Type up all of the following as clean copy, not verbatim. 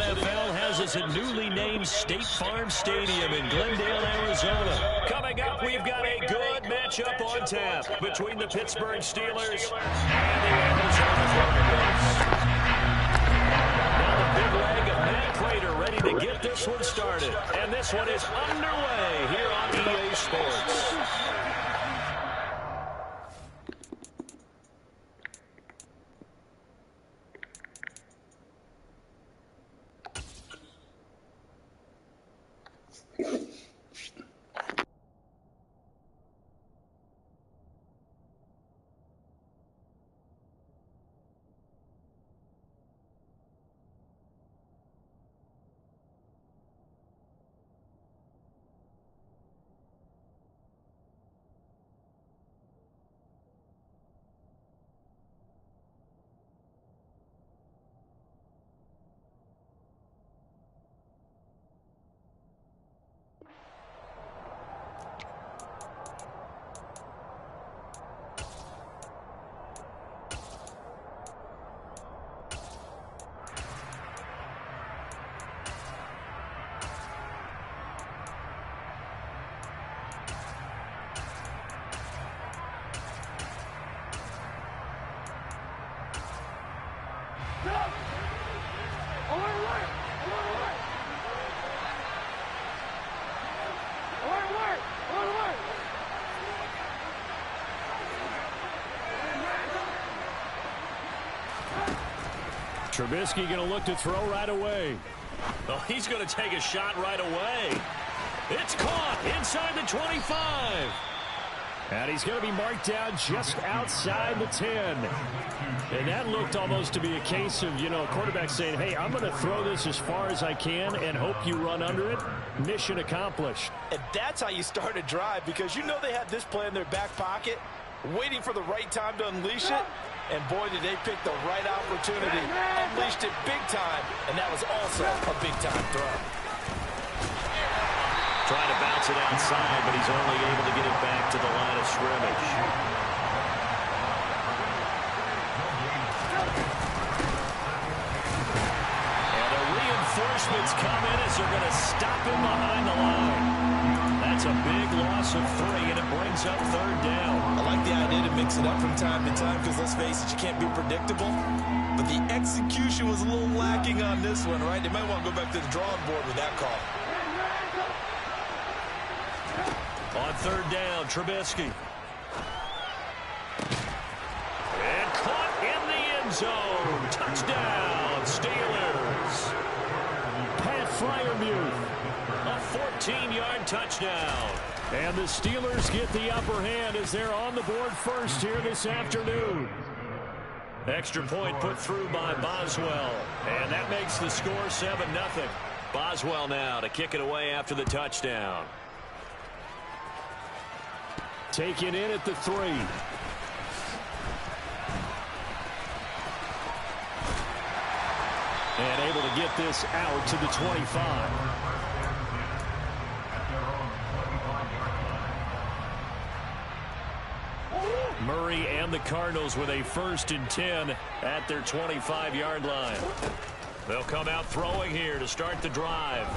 NFL has us at newly named State Farm Stadium in Glendale, Arizona. Coming up, we've got a good matchup on tap between the Pittsburgh Steelers and the Arizona Cardinals. Now the big leg of Matt Prater ready to get this one started. And this one is underway here on EA Sports. Trubisky going to look to throw right away. Oh, he's going to take a shot right away. It's caught inside the 25. And he's going to be marked down just outside the 10. And that looked almost to be a case of, a quarterback saying, hey, I'm going to throw this as far as I can and hope you run under it. Mission accomplished. And that's how you start a drive, because they had this play in their back pocket, waiting for the right time to unleash it. And boy, did they pick the right opportunity. Unleashed it big time, and that was also a big-time throw. Trying to bounce it outside, but he's only able to get it back to the line of scrimmage. And the reinforcements come in as they're going to stop him behind the line. That's a big loss of 3, and it brings up 3rd down. I like the idea to mix it up from time to time, because let's face it, you can't be predictable. But the execution was a little lacking on this one, right? They might want to go back to the drawing board with that call. On 3rd down, Trubisky. And caught in the end zone. Touchdown, Steelers. Pat Freiermuth. A 14-yard touchdown. And the Steelers get the upper hand as they're on the board first here this afternoon. Extra point put through by Boswell. And that makes the score 7-0. Boswell now to kick it away after the touchdown. Taken in at the 3. And able to get this out to the 25. Murray and the Cardinals with a 1st and 10 at their 25-yard line. They'll come out throwing here to start the drive.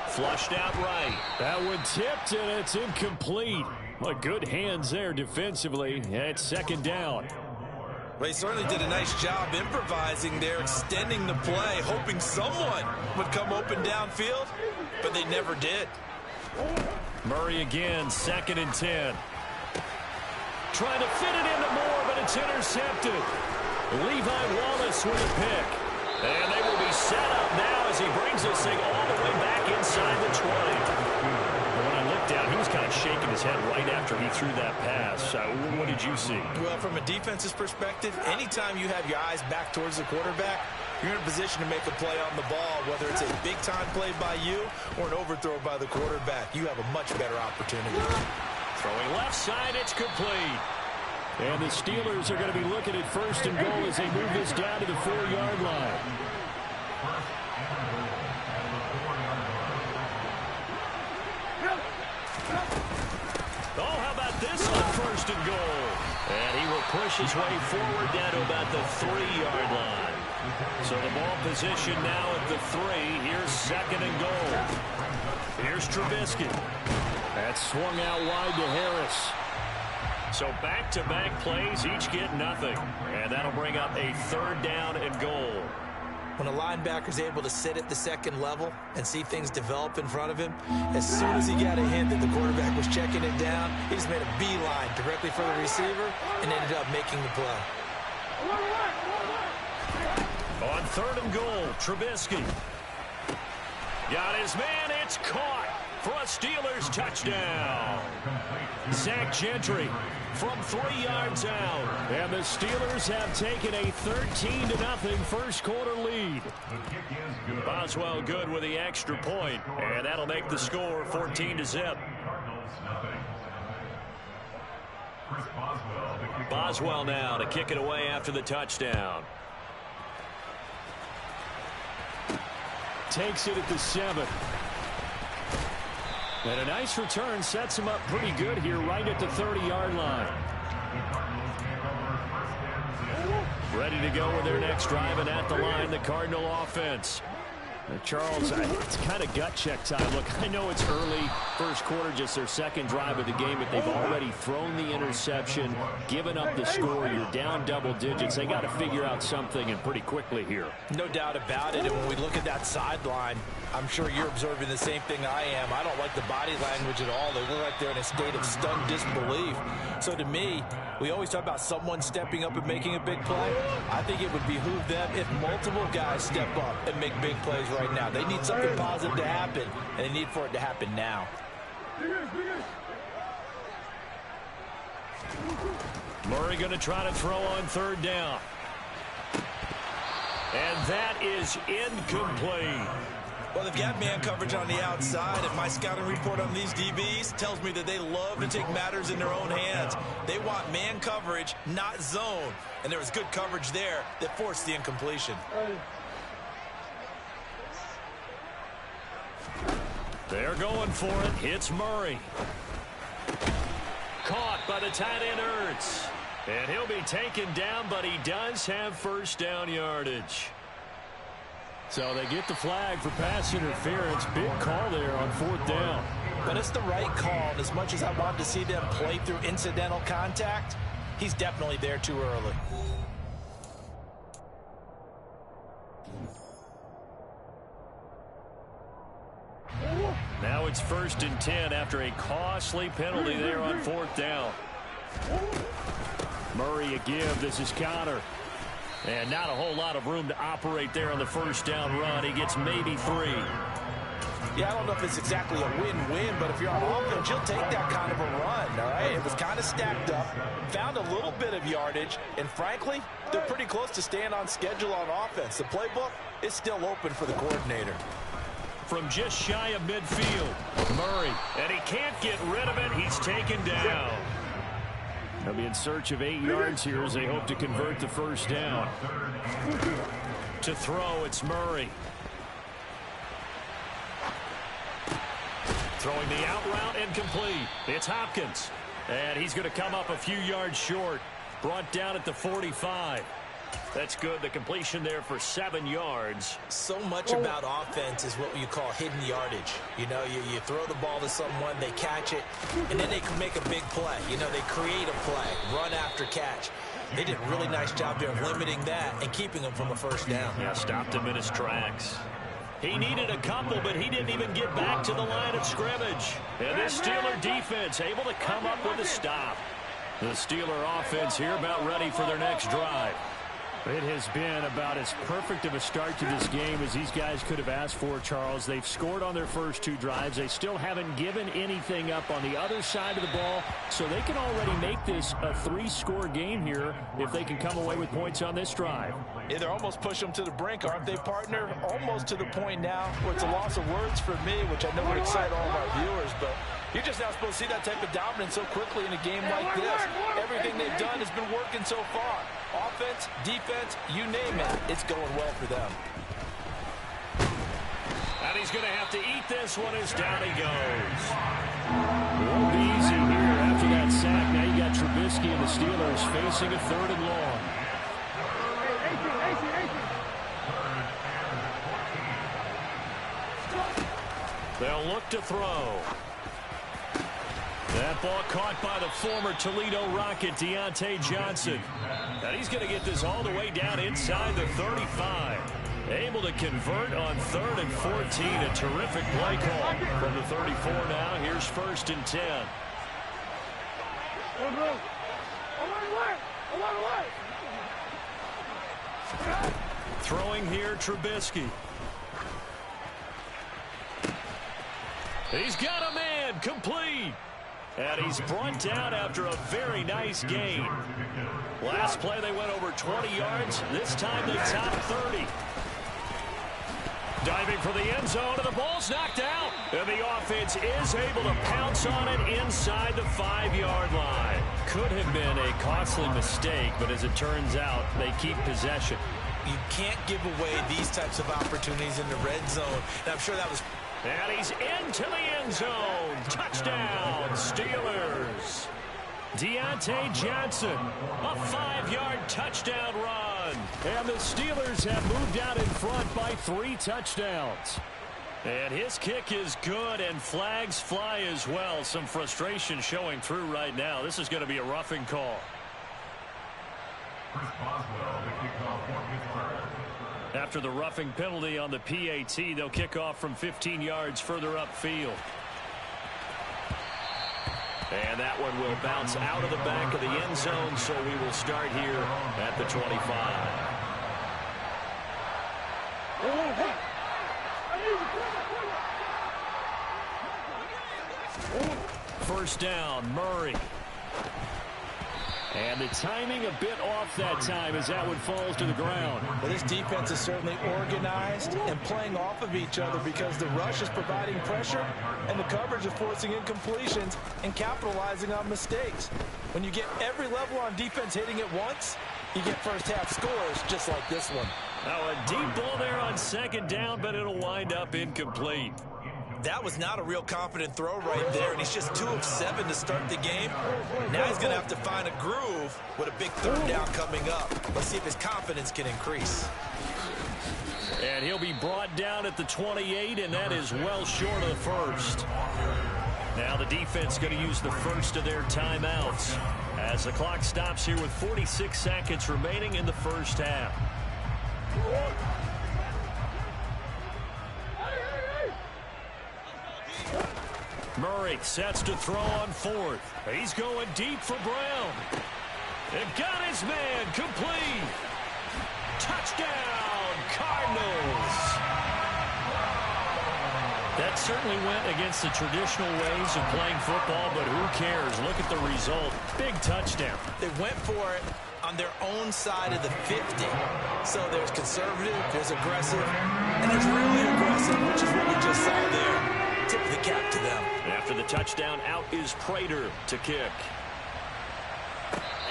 Flushed out right. That one tipped, and it's incomplete. Well, good hands there defensively. And it's 2nd down. Well, he certainly did a nice job improvising there, extending the play, hoping someone would come open downfield, but they never did. Murray again, 2nd and 10. Trying to fit it into Moore, but it's intercepted. Levi Wallace with a pick. And they will be set up now as he brings this thing all the way back inside the 20. When I looked down, he was kind of shaking his head right after he threw that pass. What did you see? Well, from a defense's perspective, anytime you have your eyes back towards the quarterback, you're in a position to make a play on the ball, whether it's a big-time play by you or an overthrow by the quarterback. You have a much better opportunity. Throwing left side, it's complete. And the Steelers are going to be looking at 1st and goal as they move this down to the 4-yard line. Oh, how about this on 1st and goal? And he will push his way forward down to about the 3-yard line. So the ball position now at the 3. Here's 2nd and goal. Here's Trubisky. That's swung out wide to Harris. So back-to-back plays, each get nothing. And that'll bring up a 3rd down and goal. When a linebacker's able to sit at the 2nd level and see things develop in front of him, as soon as he got a hint that the quarterback was checking it down, he just made a beeline directly for the receiver and ended up making the play. On 3rd and goal, Trubisky. Got his man, it's caught for a Steelers touchdown. Zach Gentry from 3 yards out. And the Steelers have taken a 13-0 first quarter lead. Boswell good with the extra point, and that'll make the score 14-0. Boswell now to kick it away after the touchdown. Takes it at the 7. And a nice return sets him up pretty good here right at the 30-yard line. Ready to go with their next drive, and at the line, the Cardinal offense. Charles, it's kind of gut check time. Look, I know it's early, first quarter, just their 2nd drive of the game, but they've already thrown the interception, given up the score. You're down double digits. They got to figure out something, and pretty quickly here. No doubt about it, and when we look at that sideline, I'm sure you're observing the same thing I am. I don't like the body language at all. They look like they're in a state of stunned disbelief. So to me, we always talk about someone stepping up and making a big play. I think it would behoove them if multiple guys step up and make big plays right now. They need something positive to happen, and they need for it to happen now. Murray going to try to throw on 3rd down. And that is incomplete. Well, they've got man coverage on the outside, and my scouting report on these DBs tells me that they love to take matters in their own hands. They want man coverage, not zone. And there was good coverage there that forced the incompletion. They're going for it. It's Murray. Caught by the tight end Ertz. And he'll be taken down, but he does have 1st down yardage. So they get the flag for pass interference. Big call there on 4th down. But it's the right call. And as much as I wanted to see them play through incidental contact, he's definitely there too early. Now it's 1st and 10 after a costly penalty there on 4th down. Murray a give. This is counter. And not a whole lot of room to operate there on the 1st down run. He gets maybe 3. Yeah, I don't know if it's exactly a win-win, but if you're on offense, you'll take that kind of a run, all right? It was kind of stacked up, found a little bit of yardage, and frankly, they're pretty close to staying on schedule on offense. The playbook is still open for the coordinator. From just shy of midfield, Murray, and he can't get rid of it. He's taken down. They'll be in search of 8 yards here as they hope to convert the 1st down. To throw, it's Murray. Throwing the out route and complete. It's Hopkins. And he's going to come up a few yards short. Brought down at the 45. That's good. The completion there for 7 yards. So much about offense is what you call hidden yardage. You know, you throw the ball to someone, they catch it, and then they can make a big play. You know, they create a play, run after catch. They did a really nice job there of limiting that and keeping him from a 1st down. Yeah, stopped him in his tracks. He needed a couple, but he didn't even get back to the line of scrimmage. And this Steeler defense able to come up with a stop. The Steeler offense here about ready for their next drive. It has been about as perfect of a start to this game as these guys could have asked for, Charles. They've scored on their first 2 drives. They still haven't given anything up on the other side of the ball, so they can already make this a 3-score game here if they can come away with points on this drive. Yeah, they're almost pushing them to the brink, aren't they, partner? Almost to the point now where it's a loss of words for me, which I know would excite all of our viewers, but you're just not supposed to see that type of dominance so quickly in a game like this. Everything they've done has been working so far. Offense, defense, you name it, it's going well for them. And he's going to have to eat this one as down he goes. Won't be easy here after that sack. Now you got Trubisky and the Steelers facing a 3rd and long. They'll look to throw. That ball caught by the former Toledo Rocket, Deontay Johnson. And he's going to get this all the way down inside the 35. Able to convert on 3rd and 14. A terrific play call from the 34 now. Here's 1st and 10. Throwing here, Trubisky. He's got a man, complete. And he's brought down after a very nice gain. Last play they went over 20 yards. This time they topped 30. Diving for the end zone, and the ball's knocked out. And the offense is able to pounce on it inside the 5-yard line. Could have been a costly mistake, but as it turns out, they keep possession. You can't give away these types of opportunities in the red zone. And I'm sure that was... And he's into the end zone. Touchdown, Steelers. Deontay Johnson, a 5-yard touchdown run. And the Steelers have moved out in front by 3 touchdowns. And his kick is good, and flags fly as well. Some frustration showing through right now. This is going to be a roughing call. After the roughing penalty on the PAT, they'll kick off from 15 yards further upfield. And that one will bounce out of the back of the end zone, so we will start here at the 25. First down, Murray. And the timing a bit off that time as that one falls to the ground. Well, this defense is certainly organized and playing off of each other because the rush is providing pressure and the coverage is forcing incompletions and capitalizing on mistakes. When you get every level on defense hitting it once, you get first half scores just like this one. Now a deep ball there on 2nd down, but it'll wind up incomplete. That was not a real confident throw right there, and he's just 2 of 7 to start the game. Now he's going to have to find a groove with a big 3rd down coming up. Let's see if his confidence can increase. And he'll be brought down at the 28, and that is well short of the first. Now the defense going to use the first of their timeouts as the clock stops here with 46 seconds remaining in the first half. Murray sets to throw on 4th. He's going deep for Brown. They've got his man complete. Touchdown, Cardinals. That certainly went against the traditional ways of playing football, but who cares? Look at the result. Big touchdown. They went for it on their own side of the 50. So there's conservative, there's aggressive, and there's really aggressive, which is what we just saw there. Tip of the cap to them. After the touchdown, out is Prater to kick.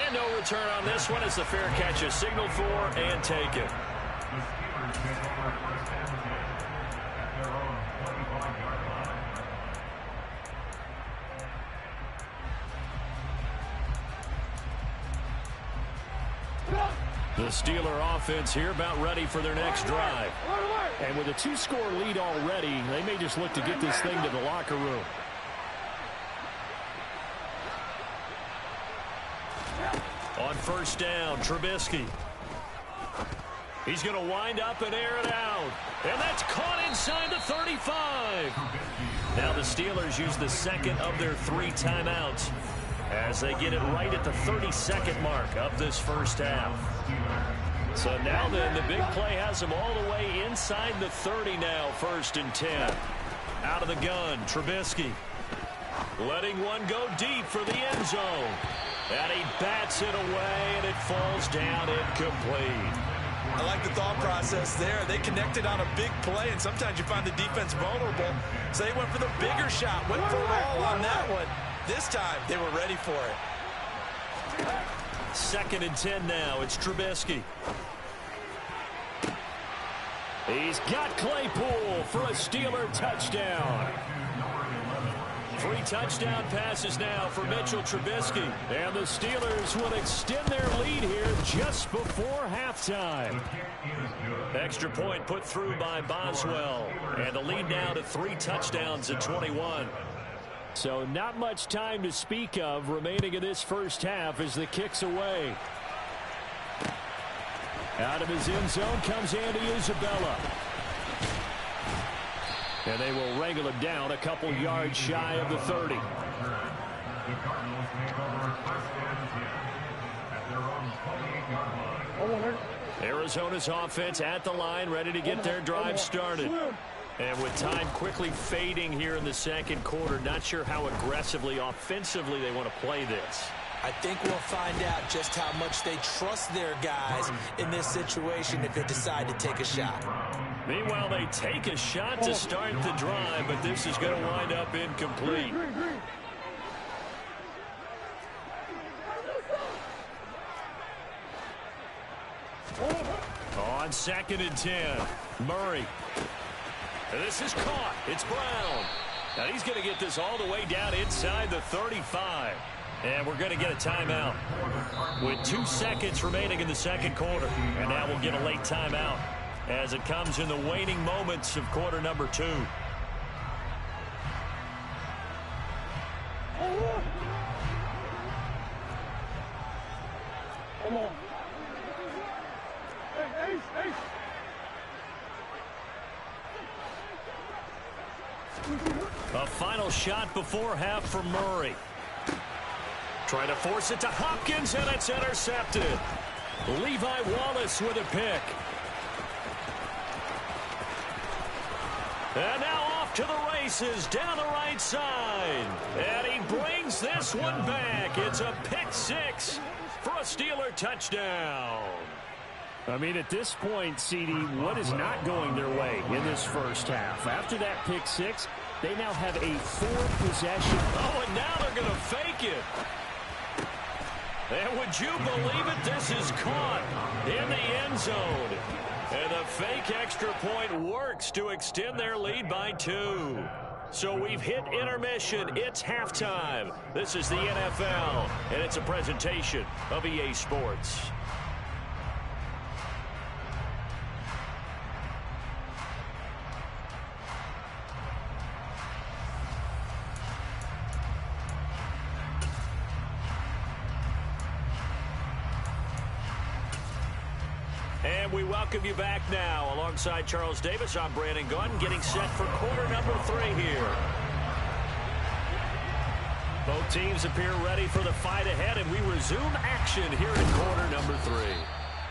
And no return on this one as the fair catch is signaled for and taken. The Steeler offense here about ready for their next drive. And with a 2-score lead already, they may just look to get this thing to the locker room. On 1st down, Trubisky. He's going to wind up and air it out. And that's caught inside the 35. Now the Steelers use the 2nd of their 3 timeouts as they get it right at the 32nd mark of this first half. So now then, the big play has them all the way inside the 30 now, 1st and 10. Out of the gun, Trubisky. Letting one go deep for the end zone. And he bats it away, and it falls down incomplete. I like the thought process there. They connected on a big play, and sometimes you find the defense vulnerable. So they went for the bigger shot, went for it all on that one. This time, they were ready for it. 2nd and 10 now. It's Trubisky. He's got Claypool for a Steeler touchdown. 3 touchdown passes now for Mitchell Trubisky. And the Steelers will extend their lead here just before halftime. Extra point put through by Boswell. And the lead now to 3 touchdowns at 21. So not much time to speak of remaining in this first half as the kick's away. Out of his end zone comes Andy Isabella. And they will wrangle him down a couple yards shy of the 30. Arizona's offense at the line, ready to get their drive started. And with time quickly fading here in the second quarter, not sure how aggressively, offensively they want to play this. I think we'll find out just how much they trust their guys in this situation if they decide to take a shot. Meanwhile, they take a shot to start the drive, but this is going to wind up incomplete. On 2nd and 10, Murray. This is caught. It's Brown. Now he's going to get this all the way down inside the 35. And we're going to get a timeout with 2 seconds remaining in the second quarter. And now we'll get a late timeout as it comes in the waning moments of quarter number 2. Come on. Hey. A final shot before half for Murray. Trying to force it to Hopkins, and it's intercepted. Levi Wallace with a pick. And now off to the races down the right side. And he brings this one back. It's a pick 6 for a Steeler touchdown. I mean, at this point, CD, what is not going their way in this first half? After that pick 6, they now have a 4-possession. Oh, and now they're going to fake it. And would you believe it? This is caught in the end zone. And the fake extra point works to extend their lead by 2. So we've hit intermission. It's halftime. This is the NFL, and it's a presentation of EA Sports. And we welcome you back now. Alongside Charles Davis, I'm Brandon Gunn, getting set for quarter number 3 here. Both teams appear ready for the fight ahead, and we resume action here in quarter number 3.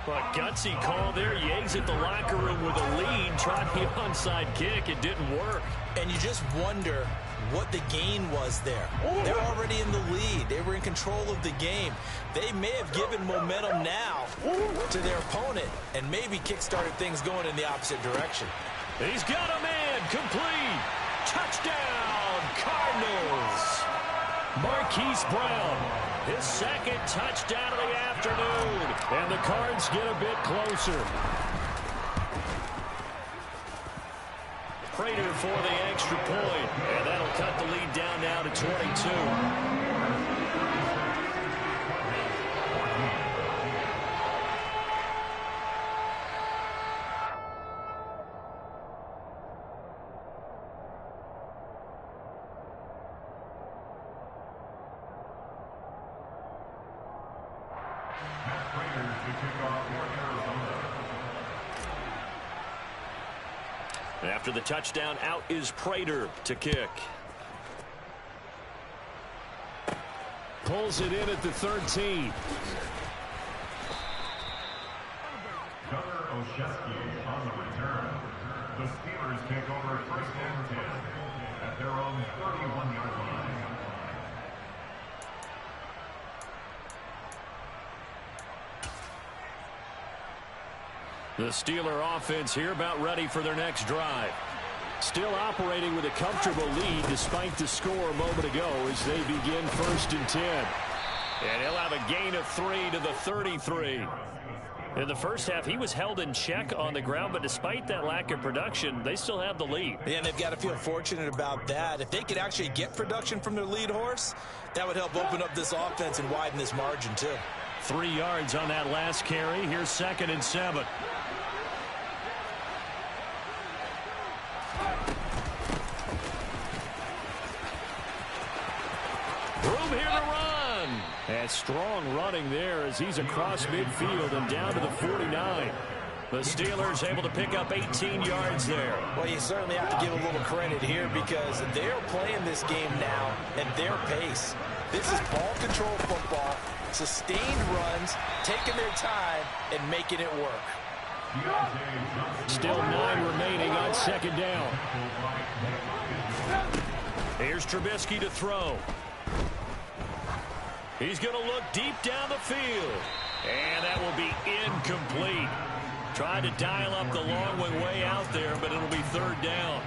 A gutsy call there. Yangs at the locker room with a lead, trying the onside kick. It didn't work. And you just wonder what the gain was there. They're already in the lead. They were in control of the game. They may have given momentum now to their opponent and maybe kick-started things going in the opposite direction. He's got a man. Complete. Touchdown, Cardinals. Marquise Brown, his second touchdown of the afternoon. And the Cards get a bit closer. Prater for the extra point, and that'll cut the lead down now to 22. After the touchdown, out is Prater to kick. Pulls it in at the 13. Gunnar Olszewski on the return. The Steelers take over 1st and 10 at their own 31-yard line. The Steeler offense here about ready for their next drive. Still operating with a comfortable lead despite the score a moment ago as they begin 1st and 10. And he'll have a gain of 3 to the 33. In the first half, he was held in check on the ground, but despite that lack of production, they still have the lead. Yeah, and they've got to feel fortunate about that. If they could actually get production from their lead horse, that would help open up this offense and widen this margin too. 3 yards on that last carry. Here's 2nd and 7. Room here to run. And strong running there as he's across midfield and down to the 49. The Steelers able to pick up 18 yards there. Well, you certainly have to give a little credit here because they're playing this game now at their pace. This is ball control football, sustained runs, taking their time, and making it work. Still 9 remaining on 2nd down. Here's Trubisky to throw. He's going to look deep down the field. And that will be incomplete. Tried to dial up the long way out there, but it'll be 3rd down.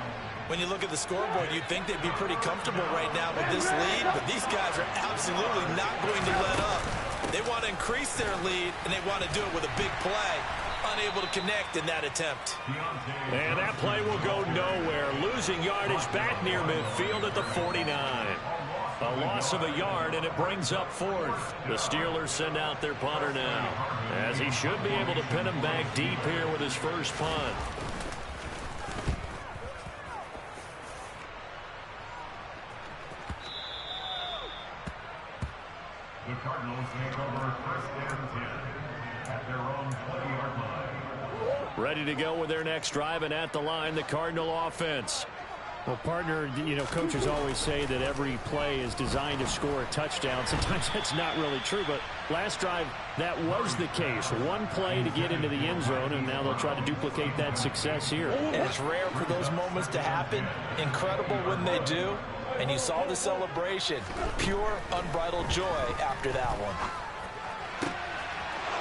When you look at the scoreboard, you'd think they'd be pretty comfortable right now with this lead, but these guys are absolutely not going to let up. They want to increase their lead, and they want to do it with a big play. Unable to connect in that attempt. And that play will go nowhere. Losing yardage back near midfield at the 49. A loss of a yard, and it brings up 4th. The Steelers send out their punter now, as he should be able to pin him back deep here with his first punt. The Cardinals take over 1st and 10 at their own 20-yard line. Ready to go with their next drive, and at the line, the Cardinal offense. Well, partner, you know, coaches always say that every play is designed to score a touchdown. Sometimes that's not really true, but last drive, that was the case. One play to get into the end zone, and now they'll try to duplicate that success here. And it's rare for those moments to happen. Incredible when they do. And you saw the celebration. Pure, unbridled joy after that one.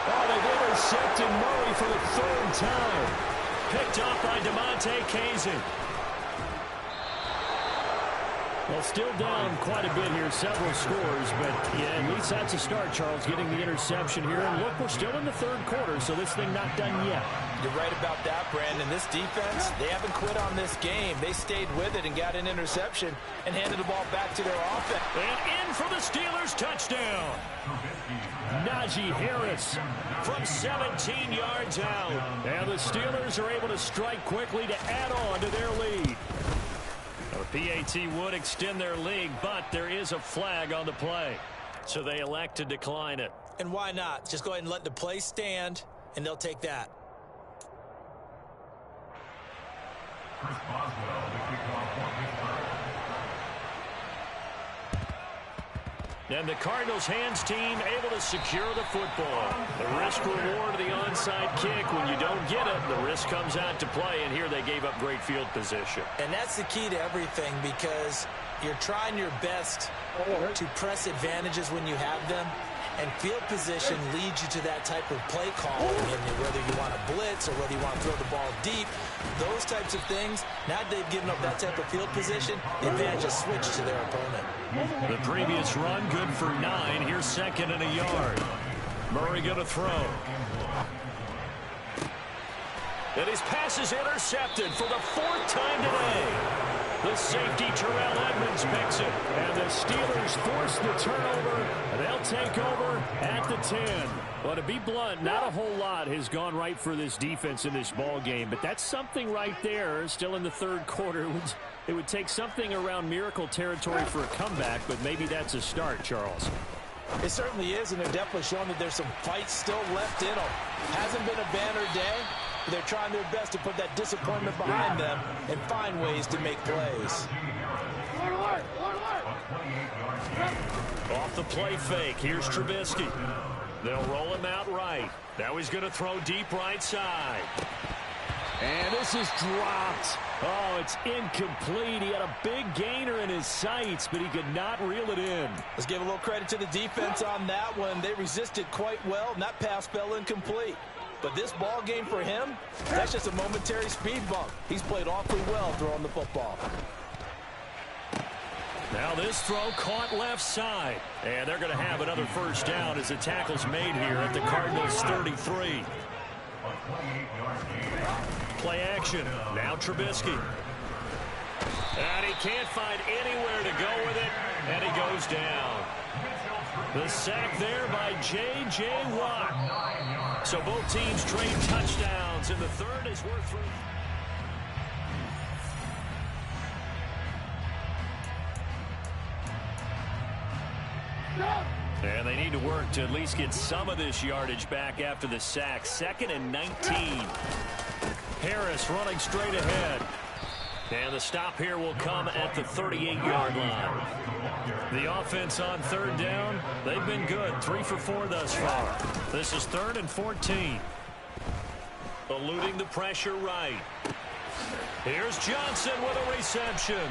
Oh, they've intercepted Murray for the 3rd time. Picked off by DeMonte Kazin. Well, still down quite a bit here, several scores, but yeah, at least that's a start, Charles, getting the interception here. And look, we're still in the 3rd quarter, so this thing not done yet. You're right about that, Brandon. This defense, they haven't quit on this game. They stayed with it and got an interception and handed the ball back to their offense. And in for the Steelers touchdown. Najee Harris From 17 yards out. And the Steelers are able to strike quickly to add on to their lead. The PAT would extend their lead, but there is a flag on the play. So they elect to decline it. And why not? Just go ahead and let the play stand, and they'll take that. Chris Boswell, the kickoff for Pittsburgh. And the Cardinals hands team able to secure the football. The risk reward of the onside kick. When you don't get it, the risk comes out to play, and here they gave up great field position. And that's the key to everything, because you're trying your best to press advantages when you have them. And field position leads you to that type of play calling, and whether you want to blitz or whether you want to throw the ball deep, those types of things. Now that they've given up that type of field position, the advantage is switched to their opponent. The previous run good for 9. Here's 2nd and a yard. Murray going to throw. And his pass is intercepted for the 4th time today. The safety, Terrell Edmonds, picks it. And the Steelers force the turnover. They'll take over at the 10. Well, to be blunt, not a whole lot has gone right for this defense in this ball game, but that's something right there. Still in the 3rd quarter. It would take something around miracle territory for a comeback, but maybe that's a start, Charles. It certainly is, and they're definitely showing that there's some fight still left in them. Hasn't been a banner day. They're trying their best to put that disappointment behind them and find ways to make plays. Off the play fake, here's Trubisky. They'll roll him out right. Now he's going to throw deep right side. And this is dropped. Oh, it's incomplete. He had a big gainer in his sights, but he could not reel it in. Let's give a little credit to the defense on that one. They resisted quite well, and that pass fell incomplete. But this ball game for him, that's just a momentary speed bump. He's played awfully well throwing the football. Now this throw caught left side. And they're going to have another first down as the tackle's made here at the Cardinals' 33. A 28-yard gain. Play action. Now Trubisky. And he can't find anywhere to go with it, and he goes down. The sack there by J.J. Watt. So both teams trade touchdowns, and the third is worth 3. And they need to work to at least get some of this yardage back after the sack. 2nd and 19. Harris running straight ahead. And the stop here will come at the 38-yard line. The offense on 3rd down, they've been good. 3 for 4 thus far. This is 3rd and 14. Eluding the pressure right. Here's Johnson with a reception.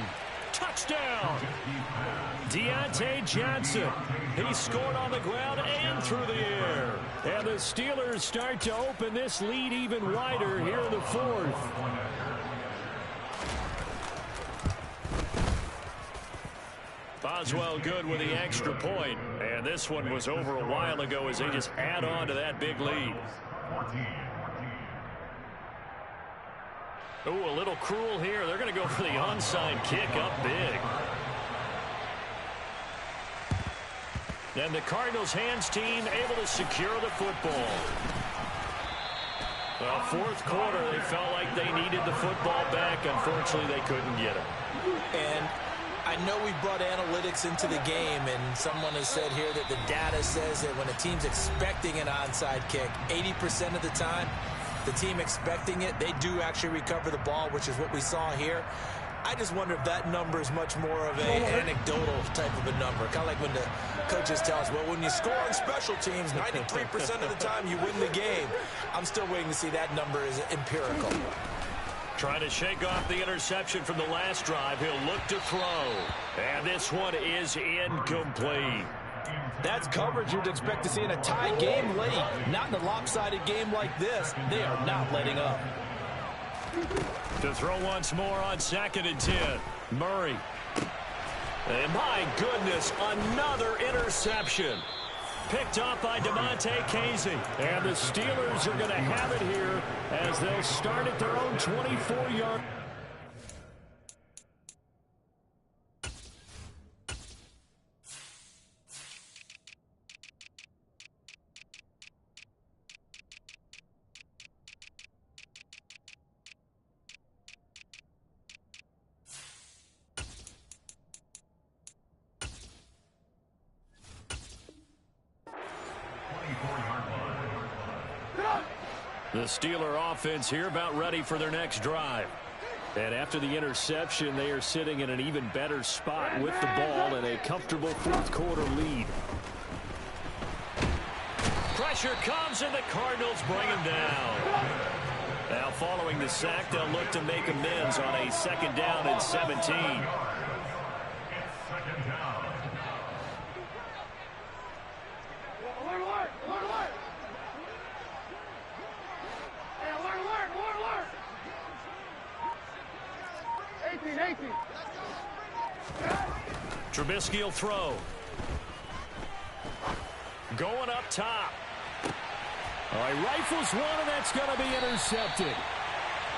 Touchdown. Deontay Johnson. He scored on the ground and through the air. And the Steelers start to open this lead even wider here in the 4th. Boswell good with the extra point. And this one was over a while ago as they just add on to that big lead. Ooh, a little cruel here. They're going to go for the onside kick up big. And the Cardinals hands team able to secure the football. Well, 4th quarter, they felt like they needed the football back. Unfortunately, they couldn't get it. And I know we brought analytics into the game, and someone has said here that the data says that when a team's expecting an onside kick, 80% of the time, the team expecting it, they do actually recover the ball, which is what we saw here. I just wonder if that number is much more of an anecdotal type of a number. Kind of like when the coaches tell us, well, when you score on special teams, 93% of the time you win the game. I'm still waiting to see that number is empirical. Trying to shake off the interception from the last drive. He'll look to throw. And this one is incomplete. That's coverage you'd expect to see in a tie game late. Not in a lopsided game like this. They are not letting up. To throw once more on 2nd and 10. Murray. And my goodness, another interception. Picked up by DeMonte Casey. And the Steelers are going to have it here as they'll start at their own 24-yard. The Steeler offense here about ready for their next drive. And after the interception, they are sitting in an even better spot with the ball and a comfortable 4th quarter lead. Pressure comes and the Cardinals bring him down. Now following the sack, they'll look to make amends on a 2nd down and 17. Trubisky will throw. Going up top. All right, rifles one, and that's going to be intercepted.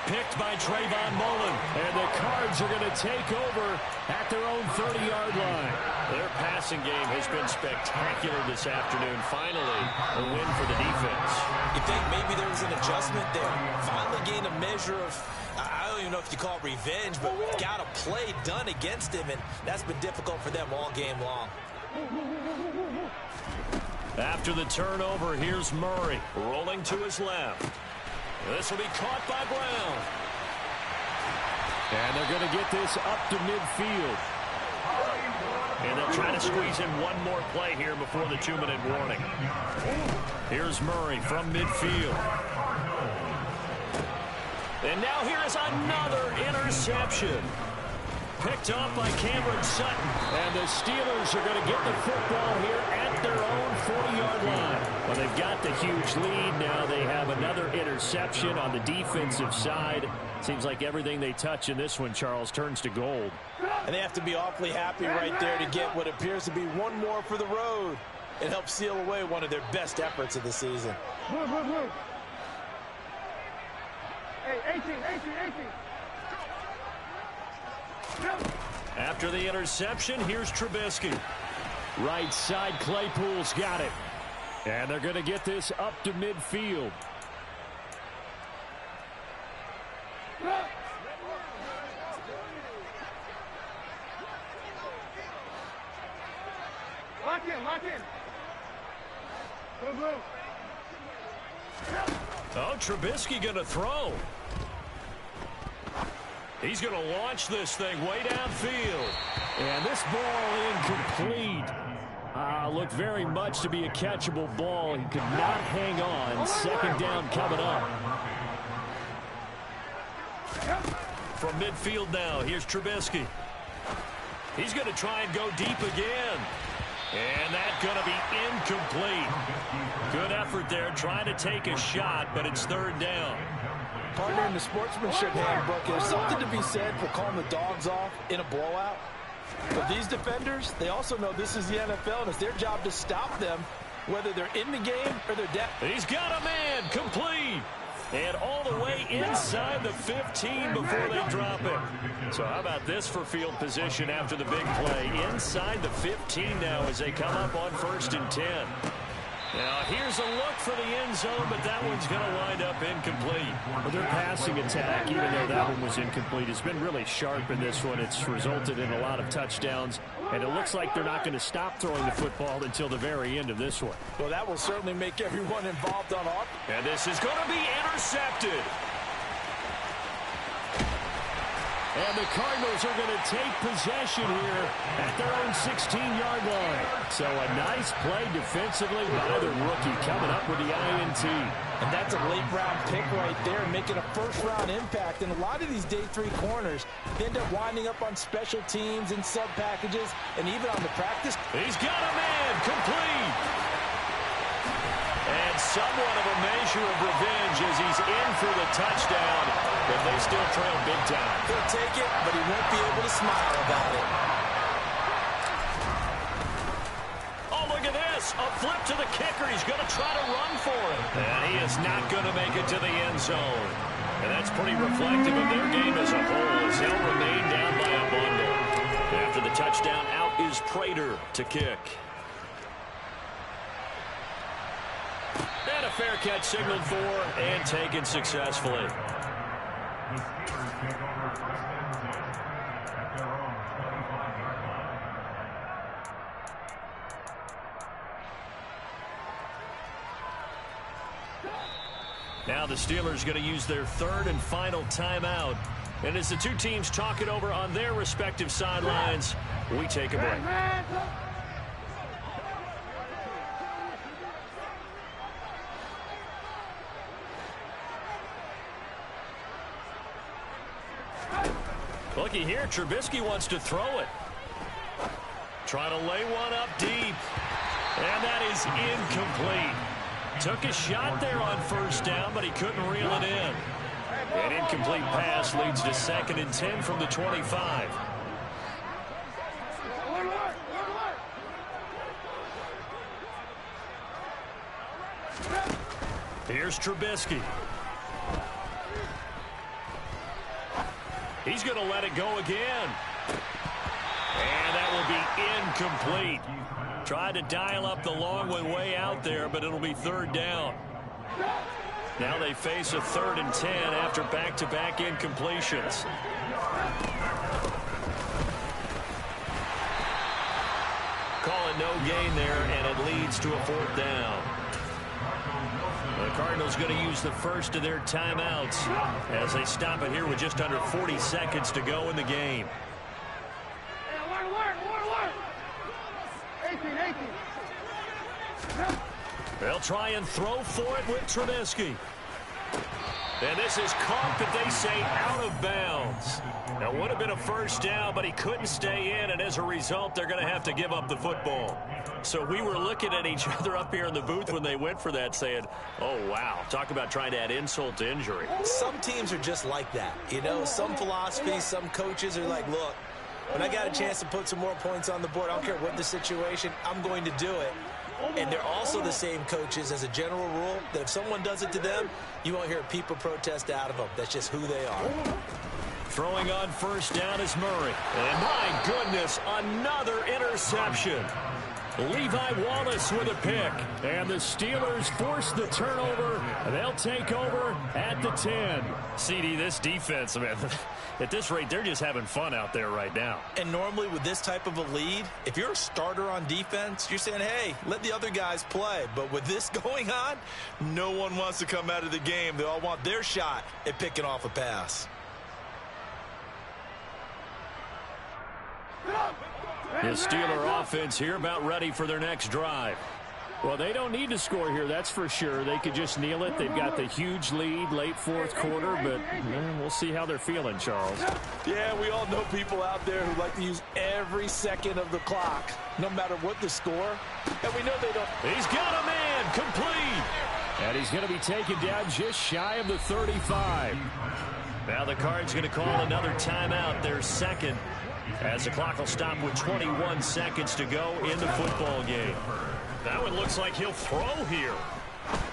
Picked by Trayvon Mullen, and the Cards are going to take over at their own 30-yard line. Their passing game has been spectacular this afternoon. Finally, a win for the defense. You think maybe there was an adjustment there? Finally gained a measure of, I don't even know if you call it revenge, but got a play done against him, and that's been difficult for them all game long. After the turnover, here's Murray rolling to his left. This will be caught by Brown. And they're going to get this up to midfield. And they'll try to squeeze in one more play here before the 2-minute warning. Here's Murray from midfield. And now here is another interception. Picked off by Cameron Sutton. And the Steelers are going to get the football here at their own 40-yard line. Well, they've got the huge lead. Now they have another interception on the defensive side. Seems like everything they touch in this one, Charles, turns to gold. And they have to be awfully happy right there to get what appears to be one more for the road. It helps seal away one of their best efforts of the season. After the interception, here's Trubisky. Right side, Claypool's got it. And they're going to get this up to midfield. Lock in. Blue. Oh, Trubisky going to throw. He's going to launch this thing way downfield. And this ball incomplete. Looked very much to be a catchable ball. He could not hang on. Second down coming up. From midfield now, here's Trubisky. He's going to try and go deep again. And that's going to be incomplete. Good effort there, trying to take a shot, but it's third down. Partner, in the sportsmanship handbook, there's something to be said for calling the dogs off in a blowout. But these defenders, they also know this is the NFL, and it's their job to stop them, whether they're in the game or they're dead. He's got a man, complete. And all the way inside the 15 before they drop it. So how about this for field position after the big play? Inside the 15 now as they come up on 1st and 10. Now here's a look for the end zone, but that one's going to wind up incomplete. Well, their passing attack, even though that one was incomplete, has been really sharp in this one. It's resulted in a lot of touchdowns, and it looks like they're not going to stop throwing the football until the very end of this one. Well, that will certainly make everyone involved on offense. And this is going to be intercepted. And the Cardinals are going to take possession here at their own 16-yard line. So a nice play defensively by the rookie coming up with the INT. And that's a late-round pick right there, making a first-round impact. And a lot of these day 3 corners end up winding up on special teams and sub-packages and even on the practice. He's got a man, complete. And somewhat of a measure of revenge as he's in for the touchdown, but they still trail big time. He'll take it, but he won't be able to smile about it. Oh, look at this. A flip to the kicker. He's going to try to run for it. And he is not going to make it to the end zone. And that's pretty reflective of their game as a whole, as they'll remain down by a bundle. After the touchdown, out is Prater to kick. And a fair catch signaled for and taken successfully. The Steelers take over 1st and 10 at their own 25-yard line. Now the Steelers going to use their 3rd and final timeout. And as the two teams talk it over on their respective sidelines, we take a break. Looky here, Trubisky wants to throw it. Trying to lay one up deep. And that is incomplete. Took a shot there on 1st down, but he couldn't reel it in. An incomplete pass leads to 2nd and 10 from the 25. Here's Trubisky. He's going to let it go again. And that will be incomplete. Tried to dial up the long one way out there, but it'll be 3rd down. Now they face a 3rd and 10 after back-to-back incompletions. Call it no gain there, and it leads to a 4th down. The Cardinals going to use the first of their timeouts as they stop it here with just under 40 seconds to go in the game. They'll try and throw for it with Trubisky. And this is caught, but they say out of bounds. Now, would have been a 1st down, but he couldn't stay in, and as a result, they're going to have to give up the football. So we were looking at each other up here in the booth when they went for that, saying, oh, wow, talk about trying to add insult to injury. Some teams are just like that. You know, some philosophies, some coaches are like, look, when I got a chance to put some more points on the board, I don't care what the situation, I'm going to do it. And they're also the same coaches as a general rule that if someone does it to them, you won't hear people protest out of them. That's just who they are. Throwing on first down is Murray. And my goodness, another interception. Levi Wallace with a pick. And the Steelers force the turnover. They'll take over at the 10. CD, this defense, man, at this rate, they're just having fun out there right now. And normally with this type of a lead, if you're a starter on defense, you're saying, hey, let the other guys play. But with this going on, no one wants to come out of the game. They all want their shot at picking off a pass. The Steeler offense here about ready for their next drive. Well, they don't need to score here, that's for sure. They could just kneel it. They've got the huge lead, late fourth quarter, but we'll see how they're feeling, Charles. Yeah, we all know people out there who like to use every second of the clock, no matter what the score. And we know they don't. He's got a man, complete. And he's going to be taken down just shy of the 35. Now the Cards going to call another timeout, their second, as the clock will stop with 21 seconds to go in the football game. That one looks like he'll throw here.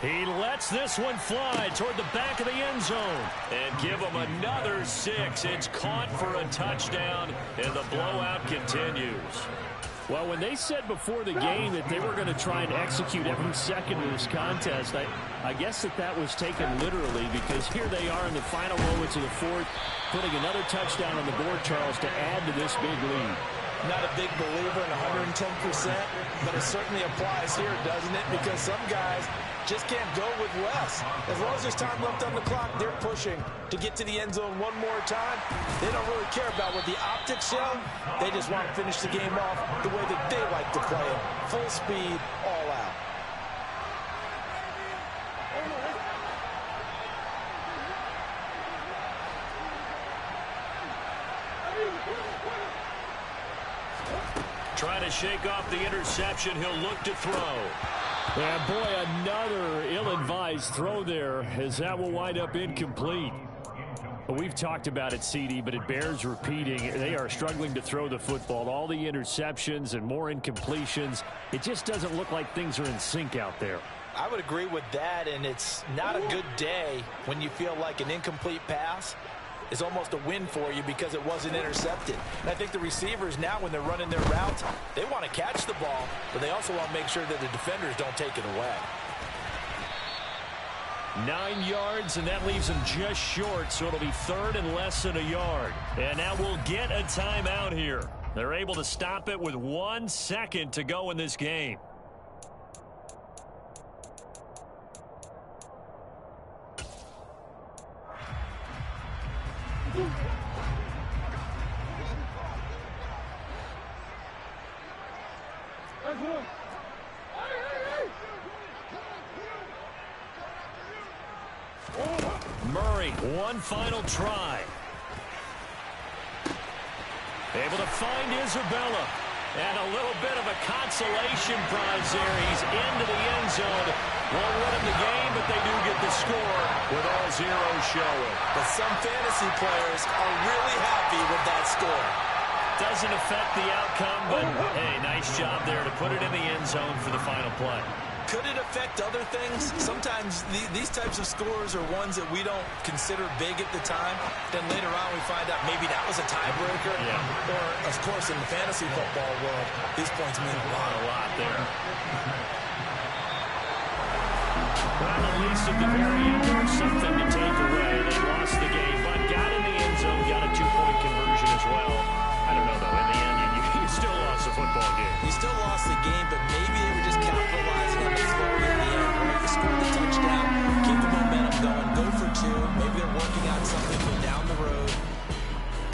He lets this one fly toward the back of the end zone. And give him another 6. It's caught for a touchdown, and the blowout continues. Well, when they said before the game that they were going to try and execute every second of this contest, I guess that was taken literally, because here they are in the final moments of the fourth, putting another touchdown on the board, Charles, to add to this big lead. Not a big believer in 110%, but it certainly applies here, doesn't it? Because some guys just can't go with less. As long as there's time left on the clock, they're pushing to get to the end zone one more time. They don't really care about what the optics show. They just want to finish the game off the way that they like to play it. Full speed, all out. Trying to shake off the interception. He'll look to throw. And boy, another ill-advised throw there, as that will wind up incomplete. We've talked about it, CD, but it bears repeating. They are struggling to throw the football. All the interceptions and more incompletions. It just doesn't look like things are in sync out there. I would agree with that, and it's not a good day when you feel like an incomplete pass is almost a win for you because it wasn't intercepted. And I think the receivers now, when they're running their routes, they want to catch the ball, but they also want to make sure that the defenders don't take it away. 9 yards, and that leaves them just short, so it'll be third and less than a yard. And now we'll get a timeout here. They're able to stop it with 1 second to go in this game. Murray, one final try. Able to find Isabella. And a little bit of a consolation prize there. He's into the end zone. Won't win him the game, but they do get the score with all zeros showing. But some fantasy players are really happy with that score. Doesn't affect the outcome, but hey, nice job there to put it in the end zone for the final play. Could it affect other things? Sometimes these types of scores are ones that we don't consider big at the time. Then later on we find out maybe that was a tiebreaker. Yeah. Or, of course, in the fantasy football world, these points mean a lot. A lot there. Well, at least at the very end, there's something to take away. They lost the game, but got in the end zone, got a 2-point conversion as well. I don't know, though. In the end, you still lost the football game. You still lost the game, but maybe they were just capitalizing on the flurry in the end. Right? You scored the touchdown, keep the momentum going, go for 2. Maybe they're working on something for down the road.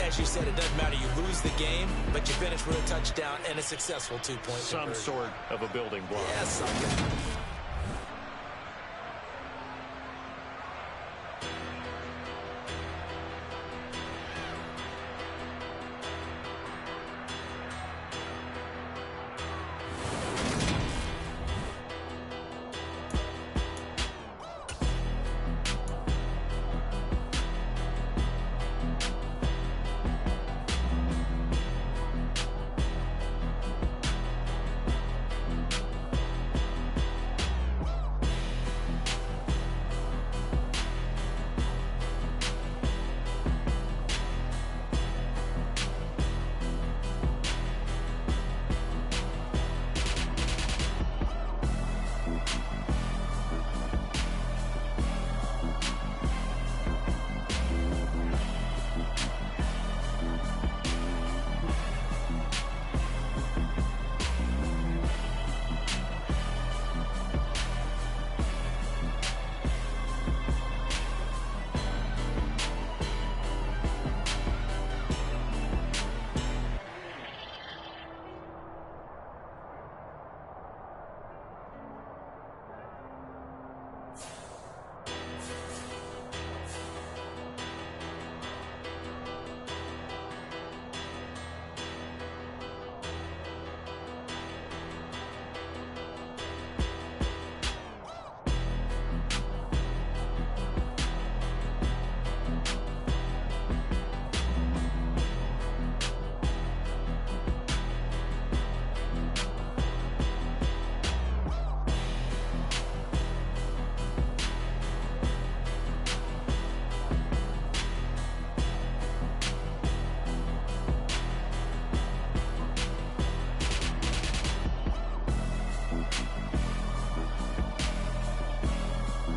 As you said, it doesn't matter. You lose the game, but you finish with a touchdown and a successful 2-point conversion. Some sort of a building block. Yeah, something.